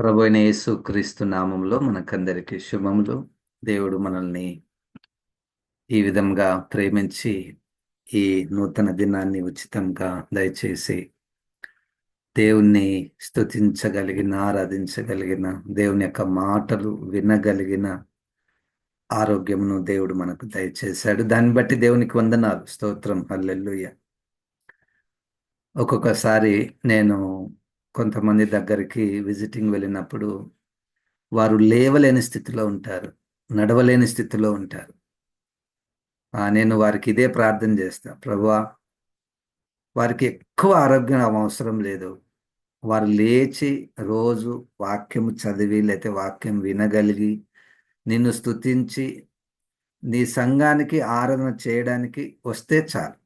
ప్రభు అయిన యేసు క్రీస్తు నామంలో మనకందరికీ శుభములు. దేవుడు మనల్ని ఈ విధంగా ప్రేమించి ఈ నూతన దినాన్ని ఉచితంగా దయచేసి దేవుణ్ణి స్తుతించగలిగిన, ఆరాధించగలిగిన, దేవుని యొక్క మాటలు వినగలిగిన ఆరోగ్యమును దేవుడు మనకు దయచేశాడు. దాన్ని బట్టి దేవునికి వందనాలు, స్తోత్రం, హల్లెలూయా. ఒక్కొక్కసారి నేను కొంతమంది దగ్గరికి విజిటింగ్ వెళ్ళినప్పుడు వారు లేవలేని స్థితిలో ఉంటారు, నడవలేని స్థితిలో ఉంటారు. నేను వారికి ఇదే ప్రార్థన చేస్తా, ప్రభువా, వారికి ఎక్కువ ఆరోగ్యం అవసరం లేదు. వారు లేచి రోజు వాక్యము చదివి లేకపోతే వాక్యం వినగలిగి నిన్ను స్తుతించి నీ సంఘానికి ఆరాధన చేయడానికి వస్తే చాలు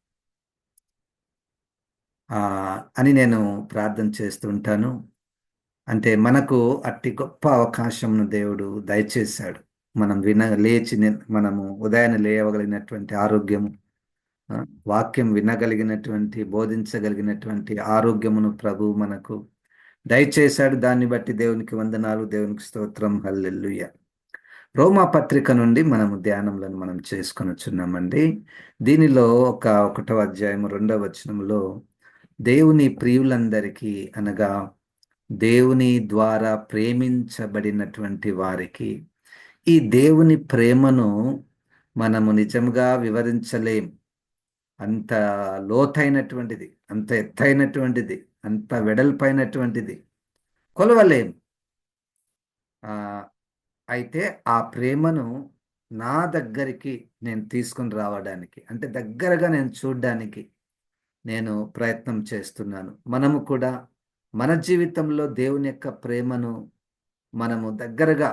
అని నేను ప్రార్థన చేస్తుంటాను. అంటే మనకు అట్టి గొప్ప అవకాశంను దేవుడు దయచేశాడు. మనం మనము ఉదయాన్నే లేవగలిగినటువంటి ఆరోగ్యము, ఆ, వాక్యం వినగలిగినటువంటి, బోధించగలిగినటువంటి ఆరోగ్యమును ప్రభు మనకు దయచేశాడు. దాన్ని బట్టి దేవునికి వందనాలు, దేవునికి స్తోత్రం, హల్లెలూయా. రోమా పత్రిక నుండి మనము ధ్యానములను మనం చేసుకొనుచున్నామండి. దీనిలో ఒకటో అధ్యాయం 2వ వచనంలో దేవుని ప్రియులందరికీ అనగా దేవుని ద్వారా ప్రేమించబడినటువంటి వారికి ఈ దేవుని ప్రేమను మనము నిజంగా వివరించలేం. అంత లోతైనటువంటిది, అంత ఎత్తైనటువంటిది, అంత వెడల్పైనటువంటిది, కొలవలేం. అయితే ఆ ప్రేమను నా దగ్గరికి నేను తీసుకుని రావడానికి, అంటే దగ్గరగా నేను చూడడానికి నేను ప్రయత్నం చేస్తున్నాను. మనము కూడా మన జీవితంలో దేవుని యొక్క ప్రేమను మనము దగ్గరగా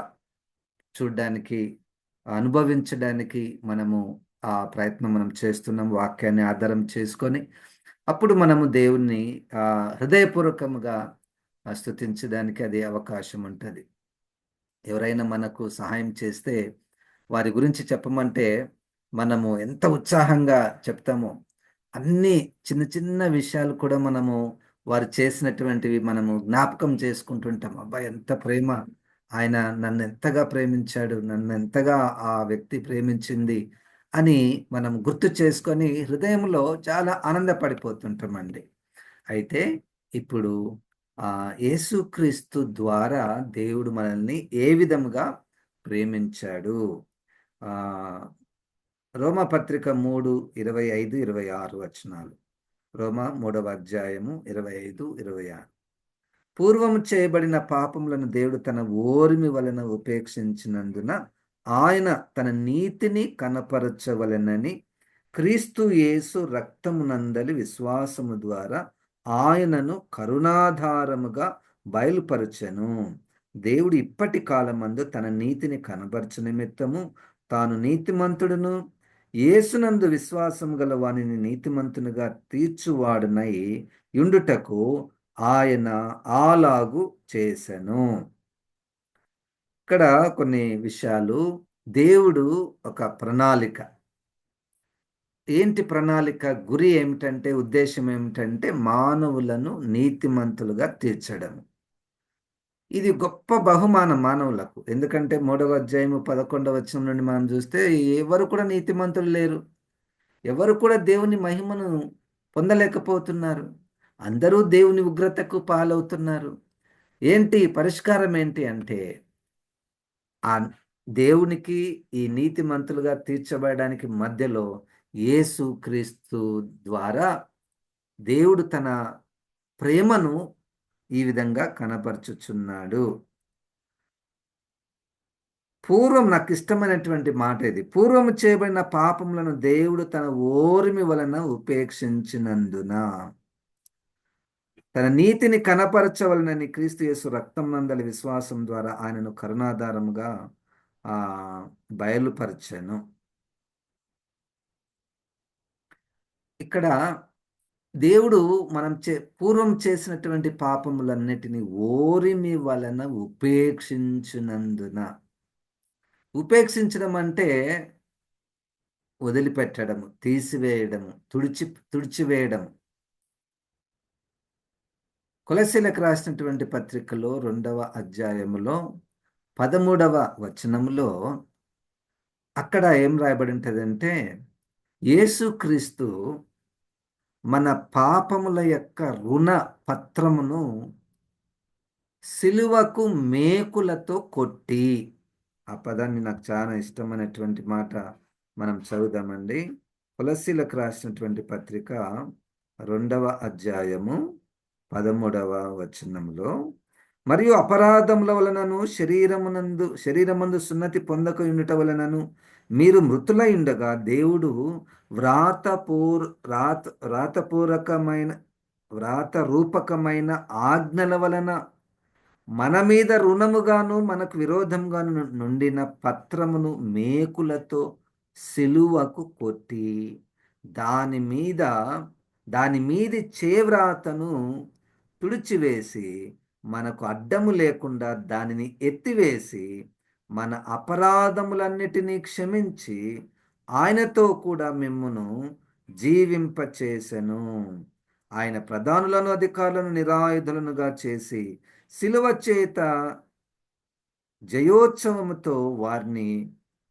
చూడడానికి, అనుభవించడానికి మనము ఆ ప్రయత్నం మనం చేస్తున్నాం, వాక్యాన్ని ఆధారం చేసుకొని. అప్పుడు మనము దేవుణ్ణి హృదయపూర్వకముగా స్తుతించడానికి అది అవకాశం ఉంటుంది. ఎవరైనా మనకు సహాయం చేస్తే వారి గురించి చెప్పమంటే మనము ఎంత ఉత్సాహంగా చెప్తామో, అన్ని చిన్న చిన్న విషయాలు కూడా మనము వారు చేసినటువంటివి మనము జ్ఞాపకం చేసుకుంటుంటాం. అబ్బాయి, ఎంత ప్రేమ! ఆయన నన్ను ఎంతగా ప్రేమించాడు, నన్ను ఎంతగా ఆ వ్యక్తి ప్రేమించింది అని మనం గుర్తు చేసుకొని హృదయంలో చాలా ఆనందపడిపోతుంటామండి. అయితే ఇప్పుడు యేసుక్రీస్తు ద్వారా దేవుడు మనల్ని ఏ విధముగా ప్రేమించాడు? ఆ రోమపత్రిక 3:25-26 వచనాలు. రోమా 3వ అధ్యాయము 25-26. పూర్వము చేయబడిన పాపములను దేవుడు తన ఓర్మి వలన ఉపేక్షించినందున ఆయన తన నీతిని కనపరచవలెనని క్రీస్తు యేసు రక్తమునందలి విశ్వాసము ద్వారా ఆయనను కరుణాధారముగా బయలుపరచెను. దేవుడు ఇప్పటి కాలమందు తన నీతిని కనబరచు నిమిత్తము తాను నీతిమంతుడును యేసునందు విశ్వాసము గల వానిని నీతిమంతునిగా తీర్చువాడునై యుండుటకు ఆయన అలాగు చేసెను. ఇక్కడ కొన్ని విషయాలు. దేవుడు ఒక ప్రణాళిక. ఏంటి ప్రణాళిక? గురి ఏమిటంటే, ఉద్దేశం ఏమిటంటే మానవులను నీతిమంతులుగా తీర్చడం. ఇది గొప్ప బహుమానం మానవులకు. ఎందుకంటే 3వ అధ్యాయము 11వ వచనం నుండి మనం చూస్తే ఎవరు కూడా నీతిమంతులు లేరు. ఎవరు కూడా దేవుని మహిమను పొందలేకపోతున్నారు. అందరూ దేవుని ఉగ్రతకు పాలవుతున్నారు. ఏంటి పరిష్కారం ఏంటి అంటే, ఆ దేవునికి ఈ నీతిమంతులుగా తీర్చబడడానికి మధ్యలో యేసు క్రీస్తు ద్వారా దేవుడు తన ప్రేమను ఈ విధంగా కనపరుచుచున్నాడు. పూర్వం, నాకు ఇష్టమైనటువంటి మాట ఇది, పూర్వము చేయబడిన పాపములను దేవుడు తన ఓర్మి వలన ఉపేక్షించినందున తన నీతిని కనపరచవలనని క్రీస్తు యేసు రక్తం నందలి విశ్వాసం ద్వారా ఆయనను కరుణాధారముగా బయలుపరచెను. ఇక్కడ దేవుడు మనం పూర్వం చేసినటువంటి పాపములన్నిటినీ ఓరిమి వలన ఉపేక్షించినందున. ఉపేక్షించడం అంటే వదిలిపెట్టడము, తీసివేయడము, తుడిచివేయడము. కొలస్సీలకు రాసినటువంటి పత్రికలో 2వ అధ్యాయములో 13వ వచనములో అక్కడ ఏం రాయబడి ఉంటదంటే, యేసుక్రీస్తు మన పాపముల యొక్క రుణ పత్రమును సిలువకు మేకులతో కొట్టి, ఆ పదాన్ని నాకు చాలా ఇష్టమైనటువంటి మాట, మనం చదువుదామండి. కొలస్సీలకు రాసినటువంటి పత్రిక 2వ అధ్యాయము 13వ వచనంలో, మరియు అపరాధముల వలనను శరీరమందు సున్నతి పొందక ఉండుట వలనను మీరు మృతులై ఉండగా దేవుడు వ్రాతపూర్వకమైన వ్రాతరూపకమైన ఆజ్ఞల వలన మన మీద రుణముగాను మనకు విరోధంగాను నుండిన పత్రమును మేకులతో సిలువకు కొట్టి దాని మీద దాని మీది చేవ్రాతను తుడిచివేసి మనకు అడ్డము లేకుండా దానిని ఎత్తివేసి మన అపరాధములన్నిటినీ క్షమించి ఆయనతో కూడా మిమ్మును జీవింపచేసెను. ఆయన ప్రధానులను అధికారులను నిరాయుధులనుగా చేసి శిలువ చేత జయోత్సవముతో వారిని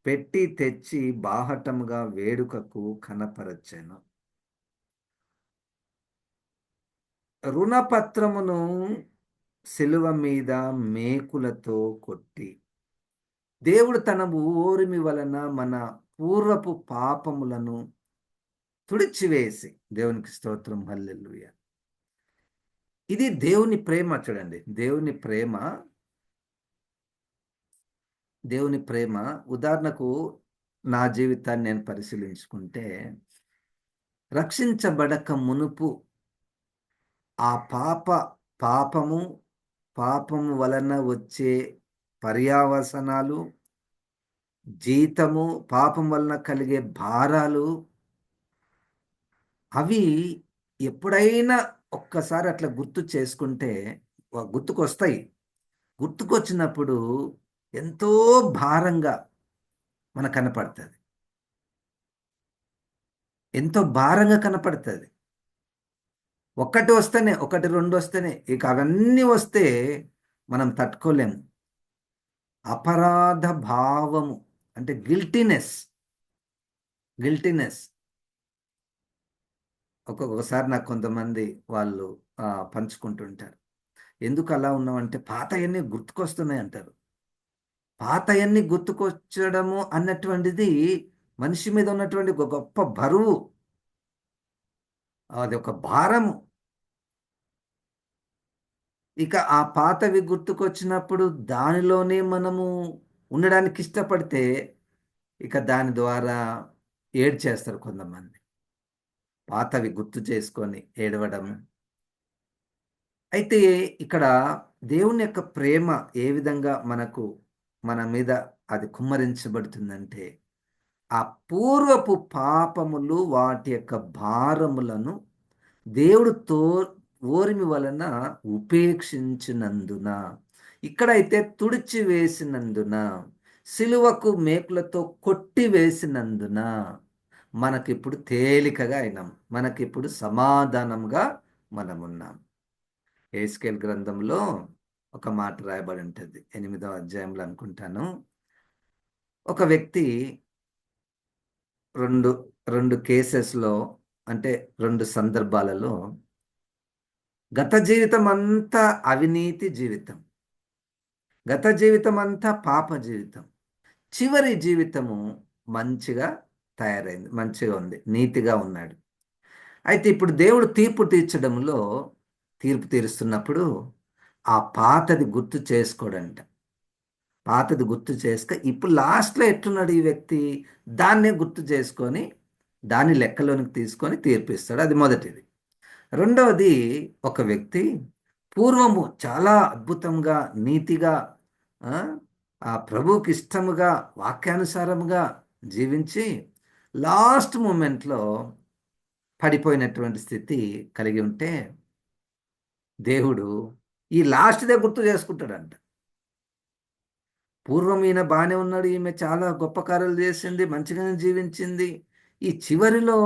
పెట్టి తెచ్చి బాహటముగా వేడుకకు కనపరచెను. రుణపత్రమును శిలువ మీద మేకులతో కొట్టి దేవుడు తన ఓరిమి వలన మన పూర్వపు పాపములను తుడిచివేసి, దేవునికి స్తోత్రం, హల్లెలూయా. ఇది దేవుని ప్రేమ. చూడండి, దేవుని ప్రేమ ఉదాహరణకు నా జీవితాన్ని నేను పరిశీలించుకుంటే, రక్షించబడక మునుపు ఆ పాపము వలన వచ్చే పర్యావసనాలు, జీతము, పాపం వలన కలిగే భారాలు, అవి ఎప్పుడైనా ఒక్కసారి అట్లా గుర్తు చేసుకుంటే గుర్తుకొస్తాయి. గుర్తుకొచ్చినప్పుడు ఎంతో భారంగా మనకు కనపడుతుంది, ఎంతో భారంగా కనపడుతుంది. ఒకటి వస్తేనే, ఒకటి రెండు వస్తేనే, ఇక అవన్నీ వస్తే మనం తట్టుకోలేము. అపరాధ భావము అంటే గిల్టీనెస్. ఒక్కొక్కసారి నాకు కొంతమంది వాళ్ళు పంచుకుంటుంటారు, ఎందుకు అలా ఉన్నామంటే పాతయన్నీ గుర్తుకొస్తున్నాయి అంటారు. పాతయన్నీ గుర్తుకొచ్చడము అన్నటువంటిది మనిషి మీద ఉన్నటువంటి ఒక గొప్ప బరువు, అది ఒక భారము. ఇక ఆ పాతవి గుర్తుకొచ్చినప్పుడు దానిలోనే మనము ఉండడానికి ఇష్టపడితే ఇక దాని ద్వారా ఏడ్చేస్తారు కొంతమంది, పాతవి గుర్తు చేసుకొని ఏడవడం. అయితే ఇక్కడ దేవుని యొక్క ప్రేమ ఏ విధంగా మన మీద అది కుమ్మరించబడుతుందంటే, ఆ పూర్వపు పాపములు వాటి యొక్క భారములను దేవుడు ఓరిమి వలన ఉపేక్షించినందున, ఇక్కడైతే తుడిచివేసినందున, సిలువకు మేకులతో కొట్టివేసినందున మనకిప్పుడు తేలికగా అయినాం, మనకిప్పుడు సమాధానంగా మనమున్నాం. యెహెజ్కేలు గ్రంథంలో ఒక మాట రాయబడి ఉంటుంది, 8వ అధ్యాయంలో అనుకుంటాను. ఒక వ్యక్తి రెండు కేసెస్లో, అంటే రెండు సందర్భాలలో గత జీవితం అంతా అవినీతి జీవితం, గత జీవితం అంతా పాప జీవితం, చివరి జీవితము మంచిగా తయారైంది, మంచిగా ఉంది, నీతిగా ఉన్నాడు. అయితే ఇప్పుడు దేవుడు తీర్పు తీరుస్తున్నప్పుడు ఆ పాతది గుర్తు చేసుకోడంట. పాతది గుర్తు చేసుక ఇప్పుడు లాస్ట్లో ఎట్టున్నాడు ఈ వ్యక్తి, దాన్నే గుర్తు చేసుకొని దాన్ని లెక్కలోనికి తీసుకొని తీర్పిస్తాడు. అది మొదటిది. రెండవది, ఒక వ్యక్తి పూర్వము చాలా అద్భుతంగా, నీతిగా, ఆ ప్రభువుకి ఇష్టముగా, వాక్యానుసారముగా జీవించి లాస్ట్ మూమెంట్లో పడిపోయినటువంటి స్థితి కలిగి ఉంటే దేవుడు ఈ లాస్ట్దే గుర్తు చేసుకుంటాడంట. పూర్వం ఈయన బాగానే ఉన్నాడు, ఈమె చాలా గొప్ప కార్యాలు చేసింది, మంచిగానే జీవించింది, ఈ చివరిలో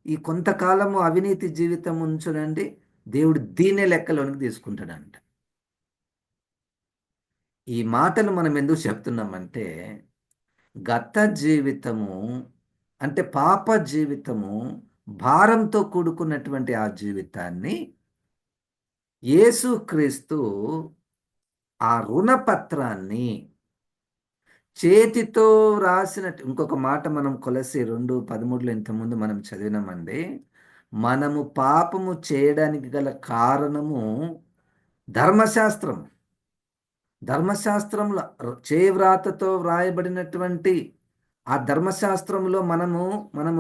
ఈ కొంతకాలము అవినీతి జీవితం చూడండి, దేవుడు దీన్నే లెక్కలోనికి తీసుకుంటాడంట. ఈ మాటలు మనం ఎందుకు చెప్తున్నామంటే, గత జీవితము అంటే పాప జీవితము, భారంతో కూడుకున్నటువంటి ఆ జీవితాన్ని యేసుక్రీస్తు ఆ రుణపత్రాన్ని చేతితో రాసినట్టు, ఇంకొక మాట మనం కొలసి 2:13 ఇంతకుముందు మనం చదివినామండి. మనము పాపము చేయడానికి గల కారణము ధర్మశాస్త్రం. ధర్మశాస్త్రంలో చేవ్రాతతో వ్రాయబడినటువంటి ఆ ధర్మశాస్త్రంలో మనము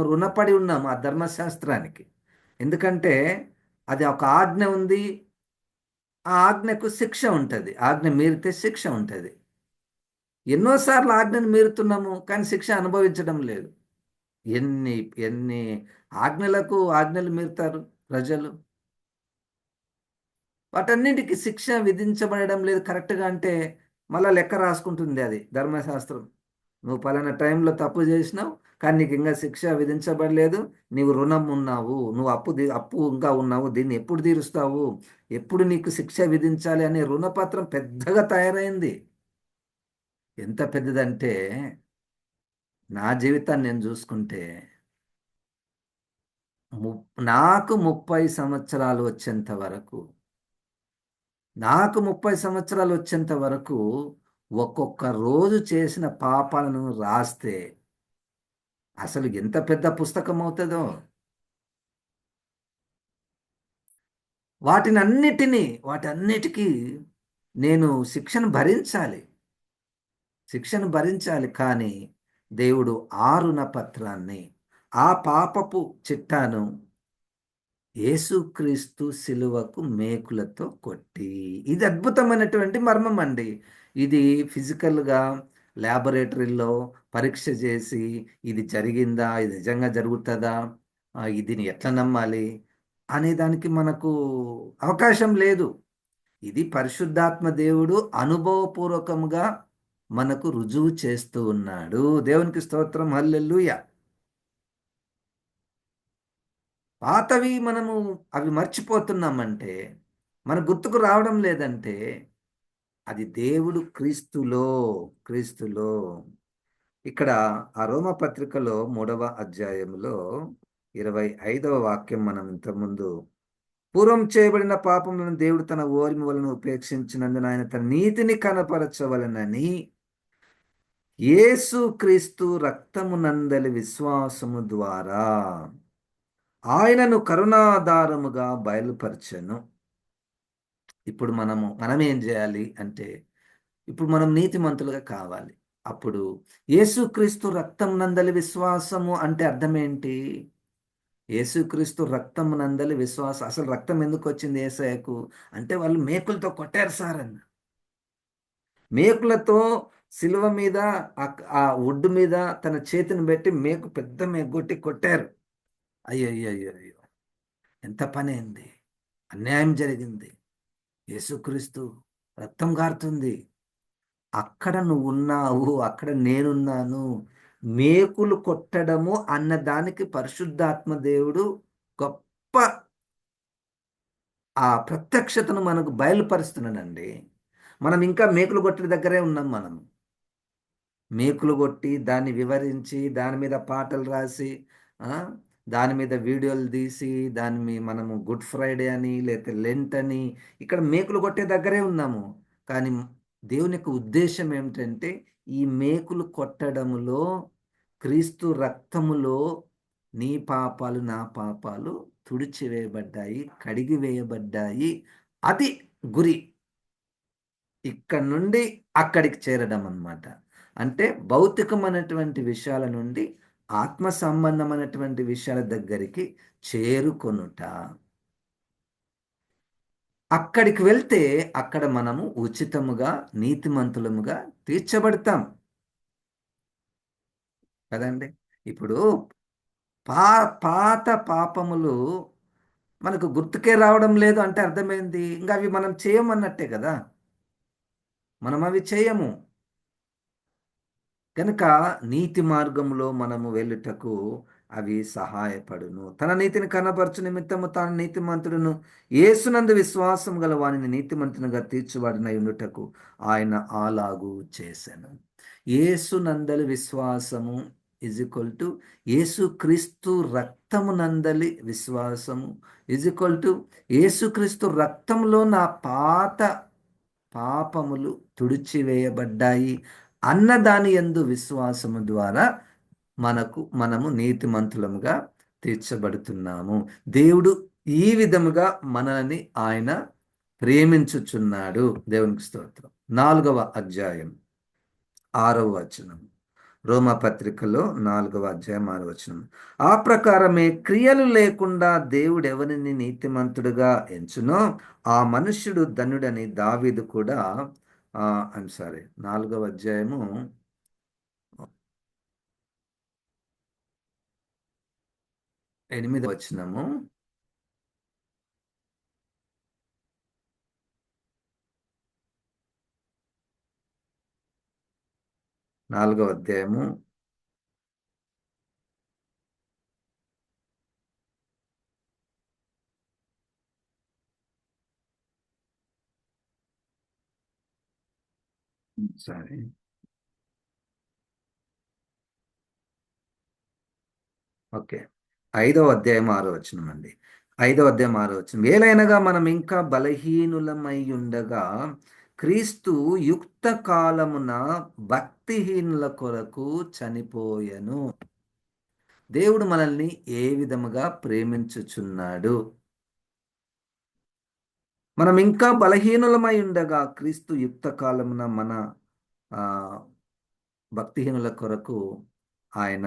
రుణపడి ఉన్నాము ఆ ధర్మశాస్త్రానికి. ఎందుకంటే అది ఒక ఆజ్ఞ ఉంది. ఆ ఆజ్ఞకు శిక్ష ఉంటది. ఆజ్ఞ మీరితే శిక్ష ఉంటది. ఎన్నోసార్లు ఆజ్ఞను మీరుతున్నాము, కానీ శిక్ష అనుభవించడం లేదు. ఎన్ని ఎన్ని ఆజ్ఞలు మీరుతారు ప్రజలు. వాటన్నిటికి శిక్ష విధించబడడం లేదు కరెక్ట్‌గా అంటే, మళ్ళా లెక్క రాసుకుంటుంది అది ధర్మశాస్త్రం. నువ్వు పలానా టైంలో తప్పు చేసినావు, కానీ నీకు ఇంకా శిక్ష విధించబడలేదు. నీవు రుణం ఉన్నావు. నువ్వు అప్పు ఇంకా ఉన్నావు. దీన్ని ఎప్పుడు తీరుస్తావు? ఎప్పుడు నీకు శిక్ష విధించాలి అనే రుణపత్రం పెద్దగా తయారైంది. ఎంత పెద్దదంటే, నా జీవితాన్ని నేను చూసుకుంటే, ము నాకు 30 సంవత్సరాలు వచ్చేంత వరకు నాకు 30 సంవత్సరాలు వచ్చేంత వరకు ఒక్కొక్క రోజు చేసిన పాపాలను రాస్తే అసలు ఎంత పెద్ద పుస్తకం అవుతుందో. వాటన్నిటికీ నేను శిక్షను భరించాలి. కానీ దేవుడు ఆ రుణపత్రాన్ని, ఆ పాపపు చిట్టాను యేసుక్రీస్తు శిలువకు మేకులతో కొట్టి, ఇది అద్భుతమైనటువంటి మర్మం అండి. ఇది ఫిజికల్‌గా ల్యాబొరేటరీలో పరీక్ష చేసి ఇది జరిగిందా? ఇది నిజంగా జరుగుతదా? దీన్ని ఎట్లా నమ్మాలి? అనే దానికి మనకు అవకాశం లేదు. ఇది పరిశుద్ధాత్మ దేవుడు అనుభవపూర్వకంగా మనకు రుజువు చేస్తూ ఉన్నాడు. దేవునికి స్తోత్రం. హల్లెలూయా! పాతవి అవి మర్చిపోతున్నామంటే, మన గుర్తుకు రావడం లేదంటే, అది దేవుడు క్రీస్తులో. ఇక్కడ ఆ రోమా పత్రికలో 3వ అధ్యాయంలో 25వ వాక్యం మనం ఇంతకుముందు, పూర్వం చేయబడిన పాపములను దేవుడు తన ఓర్మి వలన ఉపేక్షించినందున ఆయన తన నీతిని కనపరచవలెనని యేసుక్రీస్తు రక్తమునందలి విశ్వాసము ద్వారా ఆయనను కరుణాధారముగా బయలుపరచెను. ఇప్పుడు మనం ఏం చేయాలి అంటే, ఇప్పుడు మనం నీతిమంతులుగా కావాలి. అప్పుడు యేసుక్రీస్తు రక్తం నందలి విశ్వాసము అంటే అర్థం ఏంటి? యేసుక్రీస్తు రక్తం నందలి విశ్వాసం. అసలు రక్తం ఎందుకు వచ్చింది యేసయ్యకు అంటే, వాళ్ళు మేకులతో కొట్టారు సార్ అన్న. మేకులతో సిలువ మీద ఆ వుడ్ మీద తన చేతిని పెట్టి పెద్ద మేకు కొట్టారు. అయ్యయ్యయ్యో! ఎంత పనైంది! అన్యాయం జరిగింది. యేసుక్రీస్తు రక్తం గారుతుంది. అక్కడ నువ్వున్నావు, అక్కడ నేనున్నాను. మేకులు కొట్టడము అన్న దానికి పరిశుద్ధాత్మ దేవుడు గొప్ప ఆ ప్రత్యక్షతను మనకు బయలుపరుస్తున్నాడండి. మనం ఇంకా మేకులు కొట్టే దగ్గరే ఉన్నాం మనం. మేకులు కొట్టి, దాన్ని వివరించి, దాని మీద పాటలు రాసి, ఆ! దాని మీద వీడియోలు తీసి, మనము గుడ్ ఫ్రైడే అని, లేతే లెంట్ అని, ఇక్కడ మేకులు కొట్టే దగ్గరే ఉన్నాము. కానీ దేవుని యొక్క ఉద్దేశ్యం ఏమిటంటే, ఈ మేకులు కొట్టడములో, క్రీస్తు రక్తములో నీ పాపాలు, నా పాపాలు తుడిచివేయబడ్డాయి, కడిగివేయబడ్డాయి. అది గురి. ఇక్కడి నుండి అక్కడికి చేరడం అన్నమాట. అంటే భౌతికమైనటువంటి విషయాల నుండి ఆత్మ సంబంధమైనటువంటి విషయాల దగ్గరికి చేరుకొనుట. అక్కడికి వెళ్తే అక్కడ మనము ఉచితముగా, నీతిమంతులముగా తీర్చబడతాం కదండి. ఇప్పుడు పా పాత పాపములు మనకు గుర్తుకే రావడం లేదు అంటే అర్థమైంది. ఇంకా అవి మనం చేయమన్నట్టే కదా. మనం అవి చేయము. కనుక నీతి మార్గంలో మనము వెళ్ళుటకు అవి సహాయపడును. తన నీతిని కనపరచు నిమిత్తము తాను నీతిమంతుడును, యేసునందు విశ్వాసం గల వానిని నీతిమంతునిగా తీర్చువాడినై ఉండుటకు ఆయన అలాగూ చేశాను. యేసునందలి విశ్వాసము ఇజ్ ఈక్వల్ టు యేసుక్రీస్తు రక్తము నందలి విశ్వాసము ఇజ్ ఈక్వల్ టు యేసుక్రీస్తు రక్తంలో నా పాత పాపములు తుడిచివేయబడ్డాయి అన్న దాని యందు విశ్వాసము ద్వారా మనము నీతిమంతులముగా తీర్చబడుతున్నాము. దేవుడు ఈ విధముగా మనల్ని ఆయన ప్రేమించుచున్నాడు. దేవునికి స్తోత్రం. 4వ అధ్యాయం 6వ వచనం. రోమా పత్రికలో 4వ అధ్యాయం 6వ వచనం. ఆ ప్రకారమే క్రియలు లేకుండా దేవుడు ఎవరిని నీతిమంతుడుగా ఎంచునో ఆ మనుష్యుడు ధన్యుడని దావీదు కూడా ఐమ్ సారీ 4వ అధ్యాయము 8వ వచనము. 4వ అధ్యాయము సారీ ఓకే 5వ అధ్యాయం 6వ వచనం అండి. 5వ అధ్యాయం 6వ వచనం. ఏలైనగా మనం ఇంకా బలహీనులమై ఉండగా క్రీస్తు యుక్త కాలమున భక్తిహీనుల కొరకు చనిపోయెను. దేవుడు మనల్ని ఏ విధముగా ప్రేమించుచున్నాడు. మనం ఇంకా బలహీనులమై ఉండగా క్రీస్తు యుక్త కాలమున మన ఆ, భక్తిహీనుల కొరకు ఆయన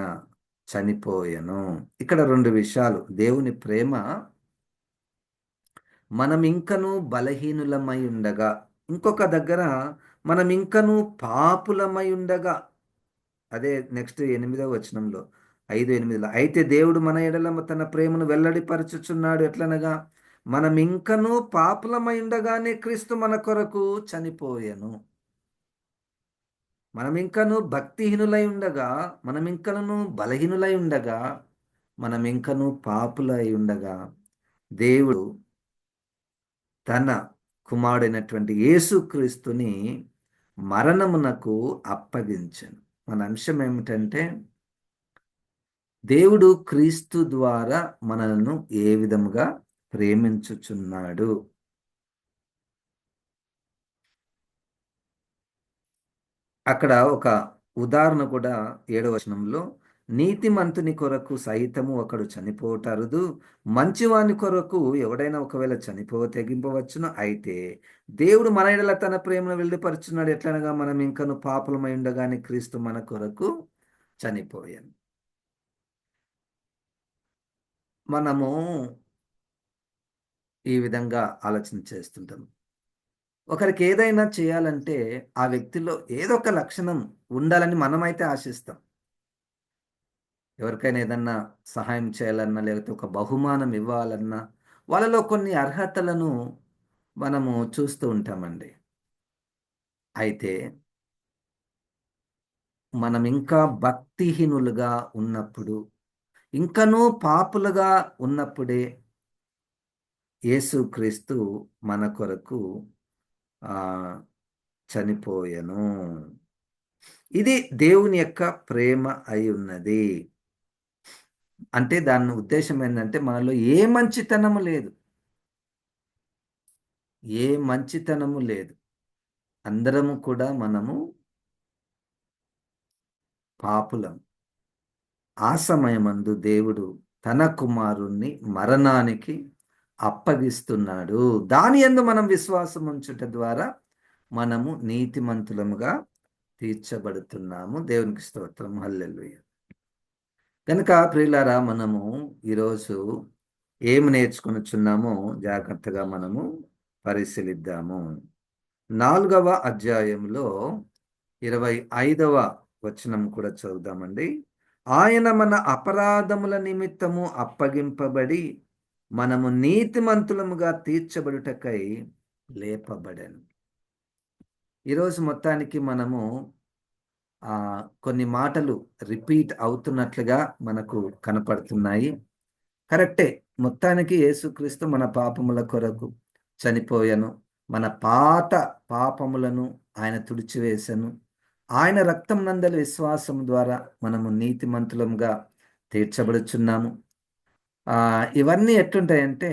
చనిపోయెను. ఇక్కడ 2 విషయాలు. దేవుని ప్రేమ మనం ఇంకనూ బలహీనులమై ఉండగా, ఇంకొక దగ్గర మనం ఇంకనూ పాపులమై ఉండగా, అదే నెక్స్ట్ 8వ వచనంలో 5:8లో అయితే దేవుడు మన ఎడల తన ప్రేమను వెల్లడిపరచుచున్నాడు ఎట్లనగా మనం ఇంకనూ పాపులమై ఉండగానే క్రీస్తు మన కొరకు చనిపోయెను. మనం ఇంకనూ భక్తిహీనులై ఉండగా, మనం ఇంకనూ బలహీనులై ఉండగా, మనం ఇంకనూ పాపులై ఉండగా దేవుడు తన కుమారుడైనటువంటి యేసుక్రీస్తుని మరణమునకు అప్పగించెను. మన అంశం ఏమిటంటే దేవుడు క్రీస్తు ద్వారా మనలను ఏ విధముగా ప్రేమించుచున్నాడు. అక్కడ ఒక ఉదాహరణ కూడా 7వ వచనంలో నీతిమంతుని కొరకు సైతము ఒకడు చనిపోటరుదు, మంచివాని కొరకు ఎవడైనా ఒకవేళ తెగింపవచ్చును. అయితే దేవుడు మన ఎడల తన ప్రేమను వెల్లడిపరుచున్నాడు ఎట్లనగా మనం ఇంకను పాపులమై ఉండగానే క్రీస్తు మన కొరకు చనిపోయాను. మనము ఈ విధంగా ఆలోచన చేస్తుంటాం. ఒకరికి ఏదైనా చేయాలంటే ఆ వ్యక్తిలో ఏదో ఒక లక్షణం ఉండాలని మనమైతే ఆశిస్తాం. ఎవరికైనా ఏదన్నా సహాయం చేయాలన్నా, లేకపోతే ఒక బహుమానం ఇవ్వాలన్నా, వాళ్ళలో కొన్ని అర్హతలను మనము చూస్తూ ఉంటామండి. అయితే మనం ఇంకా భక్తిహీనులుగా ఉన్నప్పుడు, ఇంకనూ పాపులుగా ఉన్నప్పుడే యేసుక్రీస్తు మన కొరకు ఆహ్, చనిపోయెను. ఇది దేవుని యొక్క ప్రేమ అయ్యున్నది. అంటే దాని ఉద్దేశ్యం ఏందంటే మనలో ఏ మంచితనము లేదు. ఏ మంచితనము లేదు. అందరము కూడా మనము పాపులం. ఆ సమయమందు దేవుడు తన కుమారుణ్ణి మరణానికి అప్పగిస్తున్నాడు. దాని యందు మనం విశ్వాసం ఉంచుట ద్వారా మనము నీతిమంతులముగా తీర్చబడుతున్నాము. దేవునికి స్తోత్రం. హల్లెలూయా. కనుక ప్రియులారా మనము ఈరోజు ఏమి నేర్చుకొనుచున్నామో జాగ్రత్తగా మనము పరిశీలిద్దాము. 4వ అధ్యాయంలో 25వ వచనం కూడా చదువుదామండి. ఆయన మన అపరాధముల నిమిత్తము అప్పగింపబడి మనము నీతిమంతులముగా తీర్చబడుటకై లేపబడెను. ఈరోజు మొత్తానికి మనము కొన్ని మాటలు రిపీట్ అవుతున్నట్లుగా మనకు కనపడుతున్నాయి. కరెక్టే. మొత్తానికి యేసుక్రీస్తు మన పాపముల కొరకు చనిపోయెను. మన పాత పాపములను ఆయన తుడిచివేసెను. ఆయన రక్తం నందలి విశ్వాసం ద్వారా మనము నీతిమంతులముగా తీర్చబడుచున్నాము. ఇవన్నీ ఎట్లుంటాయంటే,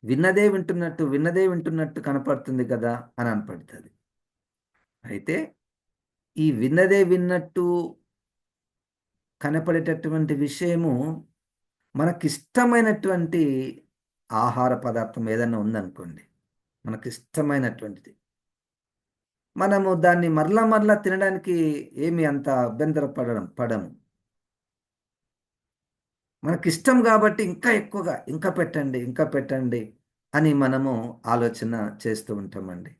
విన్నదే వింటున్నట్టు కనపడుతుంది కదా అని అనపడుతుంది. అయితే ఈ విన్నదే విన్నట్టు కనపడేటటువంటి విషయము మనకిష్టమైనటువంటి ఆహార పదార్థం ఏదన్నా ఉందనుకోండి. మనకిష్టమైనటువంటిది. మనము దాన్ని మరలా మరలా తినడానికి ఏమి అంత అభ్యంతర పడము. మనకిష్టం కాబట్టి ఇంకా ఎక్కువగా ఇంకా పెట్టండి, ఇంకా పెట్టండి అని మనము ఆలోచన చేస్తూ ఉంటామండి.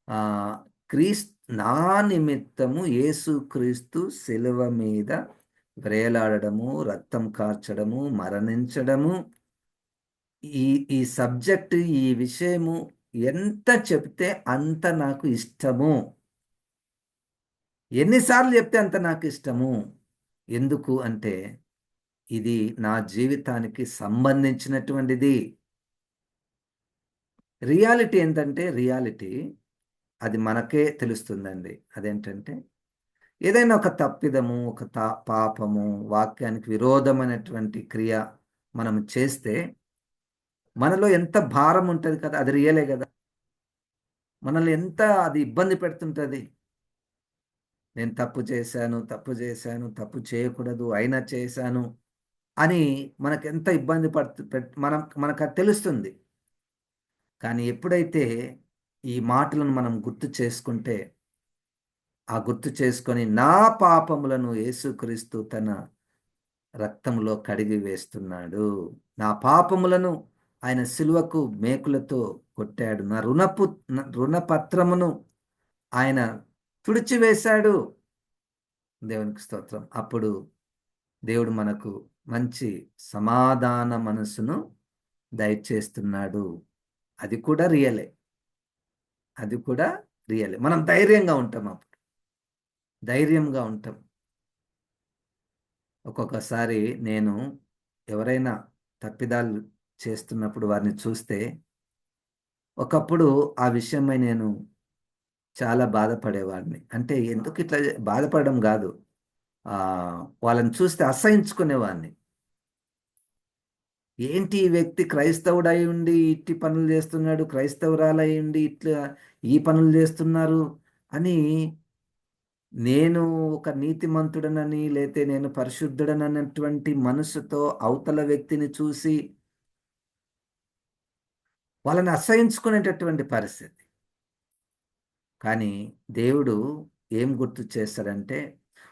ఆహ్, క్రీస్ నా నిమిత్తము యేసుక్రీస్తు శిలువ మీద వ్రేలాడడము, రక్తం కార్చడము, మరణించడము, ఈ ఈ సబ్జెక్ట్, ఈ విషయము ఎంత చెప్తే అంత నాకు ఇష్టము. ఎన్ని సార్లు చెప్తే అంత నాకిష్టము. ఎందుకు అంటే, ఇది నా జీవితానికి సంబంధించినటువంటిది. రియాలిటీ అది మనకే తెలుస్తుందండి. అదేంటంటే, ఏదైనా ఒక తప్పిదము, ఒక పాపము, వాక్యానికి విరోధమైనటువంటి క్రియ మనం చేస్తే, మనలో ఎంత భారం ఉంటది కదా! అది రియలే గదా! మనల్ని ఎంత అది ఇబ్బంది పెడుతుంటది. నేను తప్పు చేశాను, తప్పు చేశాను, తప్పు చేయకూడదు, అయినా చేశాను అని మనకెంత ఇబ్బంది మనకది తెలుస్తుంది. కానీ ఎప్పుడైతే ఈ మాటలను మనం గుర్తు చేసుకుంటే, గుర్తు చేసుకొని నా పాపములను యేసుక్రీస్తు తన రక్తంలో కడిగి వేస్తున్నాడు. నా పాపములను ఆయన సిలువకు మేకులతో కొట్టాడు. నా రుణపత్రమును ఆయన తుడిచివేశాడు. దేవునికి స్తోత్రం. అప్పుడు దేవుడు మనకు మంచి సమాధాన మనస్సును దయచేస్తున్నాడు. అది కూడా రియలే. అది కూడా రియలే. మనం ధైర్యంగా ఉంటాం అప్పుడు. ధైర్యంగా ఉంటాం. ఒక్కొక్కసారి నేను ఎవరైనా తప్పిదాలు చేస్తున్నప్పుడు వారిని చూస్తే, ఒకప్పుడు ఆ విషయమై నేను చాలా బాధపడేవాడిని. అంటే ఎందుకిట్లా బాధపడడం గాదు. వాళ్ళని చూస్తే అసహించుకునేవాడిని. ఏంటి ఈ వ్యక్తి క్రైస్తవుడై ఉండి ఇట్టి పనులు చేస్తున్నాడు, క్రైస్తవురాలై ఉండి ఇట్లా ఈ పనులు చేస్తున్నారు అని నేను ఒక నీతిమంతుడనని, లేతే నేను పరిశుద్ధుడనన్నటువంటి మనసుతో అవతల వ్యక్తిని చూసి వాళ్ళని అసహించుకునేటటువంటి పరిస్థితి. కానీ దేవుడు ఏం గుర్తు చేస్తాడంటే,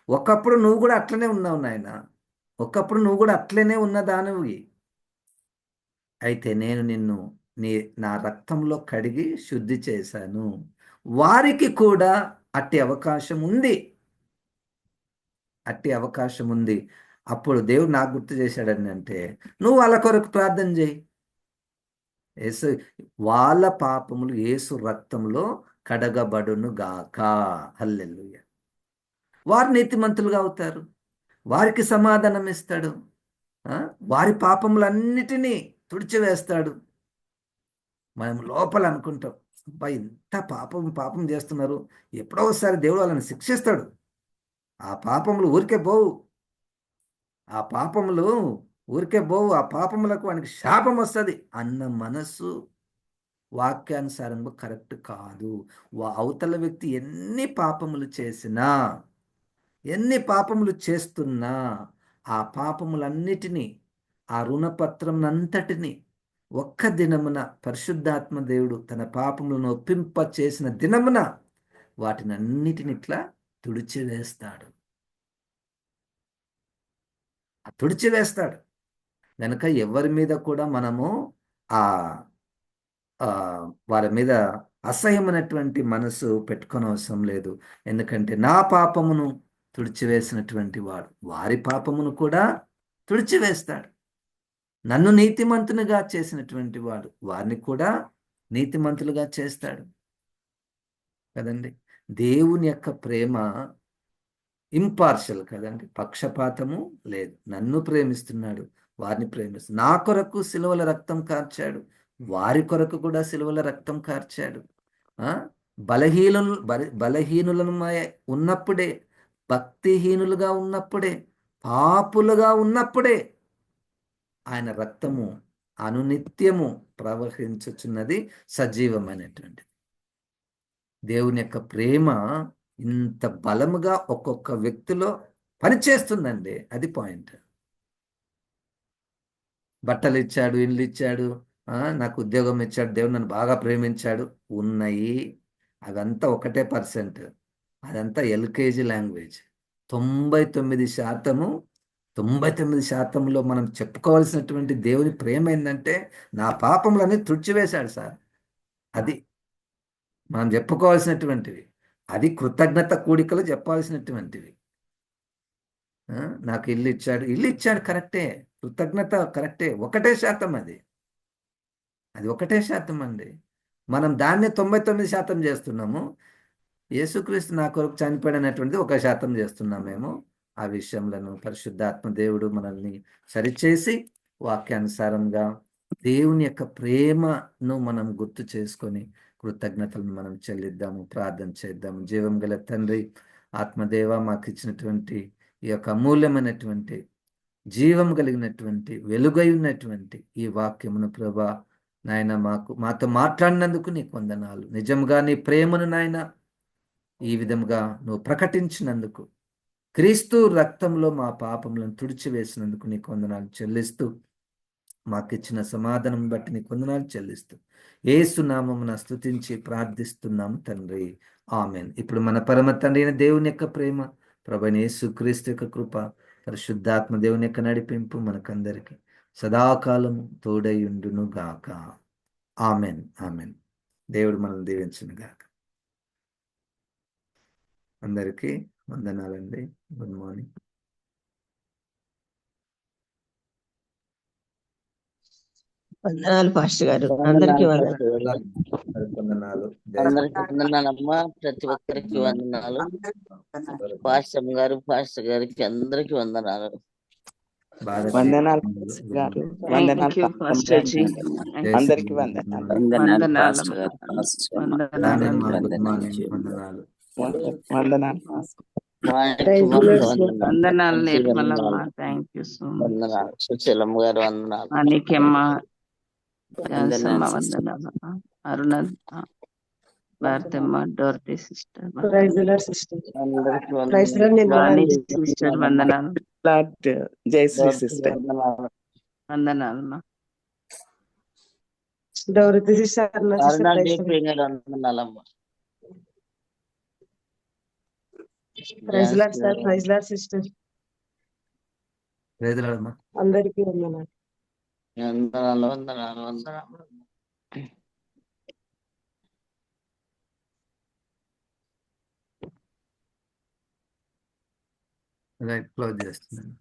ఒకప్పుడు నువ్వు గూడా అట్లనే ఉన్నావు నాయనా. ఒకప్పుడు నువ్వు గూడా అట్లనే ఉన్నదానివి. అయితే నేను నిన్ను నా రక్తంలో కడిగి శుద్ధి చేశాను. వారికి కూడా అట్టి అవకాశం ఉంది. అట్టి అవకాశం ఉంది. అప్పుడు దేవుడు నాకు గుర్తు చేశాడనంటే, నువ్వు వాళ్ళ కొరకు ప్రార్థన జెయి. యేసు వాళ్ళ పాపములు యేసు రక్తంలో కడగబడును గాక. హల్లెలూయా! వారు నీతిమంతులుగా అవుతారు. వారికి సమాధానం ఇస్తాడు. ఆ! వారి పాపములన్నిటినీ తుడిచివేస్తాడు. మనం లోపల అనుకుంటాం, అబ్బా! ఇంత పాపం చేస్తున్నారు. ఎప్పుడో ఒకసారి దేవుడు వాళ్ళని శిక్షిస్తాడు. ఆ పాపములు ఊరికే పోవు. ఆ పాపములు ఊరికే పోవు. ఆ పాపములకు వానికి శాపమొస్తది అన్న మనస్సు వాక్యానుసారంగా కరెక్ట్ కాదు. అవతల వ్యక్తి ఎన్ని పాపములు చేస్తున్నా, ఆ పాపములన్నిటినీ, ఆ రుణపత్రంనంతటిని ఒక్క దినమున పరిశుద్ధాత్మ దేవుడు తన పాపములను ఒప్పింప చేసిన దినమున వాటినన్నిటిని ఇట్లా తుడిచివేస్తాడు. తుడిచివేస్తాడు. గనక ఎవరి మీద కూడా మనము ఆహ్, వారి మీద అసహ్యమైనటువంటి మనసు పెట్టుకోనవసరం లేదు. ఎందుకంటే నా పాపమును తుడిచివేసినటువంటి వాడు వారి పాపమును కూడా తుడిచివేస్తాడు. నన్ను నీతిమంతునిగా చేసినటువంటి వాడు వారిని కూడా నీతిమంతులుగా చేస్తాడు. కదండీ! దేవుని యొక్క ప్రేమ ఇంపార్షియల్ కదండి, పక్షపాతము లేదు. నన్ను ప్రేమిస్తున్నాడు, వారిని ప్రేమిస్తున్నాడు. నా కొరకు సిలువల రక్తం కార్చాడు, వారి కొరకు కూడా సిలువల రక్తం కార్చాడు. ఆ బలహీనులను ఉన్నప్పుడే, భక్తిహీనులుగా ఉన్నప్పుడే, పాపులుగా ఉన్నప్పుడే ఆయన రక్తము అనునిత్యము ప్రవహించుచున్నది, సజీవమైనటువంటి దేవుని యొక్క ప్రేమ ఇంత బలముగా ఒక్కొక్క వ్యక్తిలో పనిచేస్తుందండి. అది పాయింట్. బట్టలు ఇచ్చాడు, ఇల్లు ఇచ్చాడు, నాకు ఉద్యోగం ఇచ్చాడు, దేవుడు నన్ను బాగా ప్రేమించాడు, ఉన్నాయి. అదంతా 1%. అదంతా ఎల్కేజీ లాంగ్వేజ్. 99%, 99%లో మనం చెప్పుకోవాల్సినటువంటి దేవుని ప్రేమ ఏంటంటే, నా పాపములన్నీ తుడిచివేశాడు సార్. అది మనం చెప్పుకోవాల్సినటువంటివి. అది కృతజ్ఞత కూడికలు చెప్పాల్సినటువంటివి. నాకు ఇల్లు ఇచ్చాడు, ఇల్లు ఇచ్చాడు, కరెక్టే. కృతజ్ఞత కరెక్టే. 1% అది 1% అండి. మనం దాన్నే 99% చేస్తున్నాము. యేసుక్రీస్తు నా కొరకు చనిపోయినటువంటిది 1% చేస్తున్నామేమో. ఆ విషయంలో పరిశుద్ధాత్మ దేవుడు మనల్ని సరిచేసి వాక్యానుసారంగా దేవుని యొక్క ప్రేమను మనం గుర్తు చేసుకొని కృతజ్ఞతలను మనం చెల్లిద్దాము, ప్రార్థన చేద్దాము. జీవం గల తండ్రి, ఆత్మదేవ, మాకు ఇచ్చినటువంటి ఈ యొక్క అమూల్యమైనటువంటి జీవం కలిగినటువంటి వెలుగై ఉన్నటువంటి ఈ వాక్యమును ప్రభా నాయన మాతో మాట్లాడినందుకు నీకు వందనాలు. నిజంగా నీ ప్రేమను నాయన ఈ విధముగా నువ్వు ప్రకటించినందుకు, క్రీస్తు రక్తంలో మా పాపములను తుడిచివేసినందుకు నీకు వందనాలు చెల్లిస్తూ, మాకిచ్చిన సమాధానం బట్టి నీకు వందనాలు చెల్లిస్తూ యేసు నామమున స్తుతించి ప్రార్థిస్తున్నాము తండ్రి, ఆమెన్. ఇప్పుడు మన పరమ తండ్రి అయిన దేవుని యొక్క ప్రేమ, ప్రభువైన యేసు క్రీస్తు యొక్క కృప, పరిశుద్ధాత్మ దేవుని యొక్క నడిపింపు మనకందరికి సదాకాలము తోడైయుండును గాక. Amen, amen. దేవుడు మనల్ని దీవించును గాక. అందరికీ వందనాలండి. Good morning. వందనాలు పాస్టర్ గారు, అందరికీ వందనాలు. వందనాలు. అందరికి వందనాలమ్మా, ప్రతి ఒక్కరికి వందనాలు. పాస్టర్ గారు, పాస్టర్ గారికి అందరికి వందనాలు. వందనాలు గారు, వందనాలు పాస్టర్ జీ. అందరికి వందనాలు. వందనాలు పాస్టర్ గారు. Good morning. వందనాలు. వందనాలు. వందనాలు Nirmalamma, thank you so much. వందనాలు సుశీలమ్మ గారు, వందనాలు. అనికమ్మ, వందనాలు. అరుణ, భారతమ్మ, డోర్టీ సిస్టర్, సిస్టర్ వందనాలు. జయశ్రీ సిస్టర్ వందనాలమ్మా. వందనాలమ్మ. అందరికీ వందనాలు. వందనాలు, వందనాలు, వందనాలు. క్లోజ్ చేస్తున్నాను.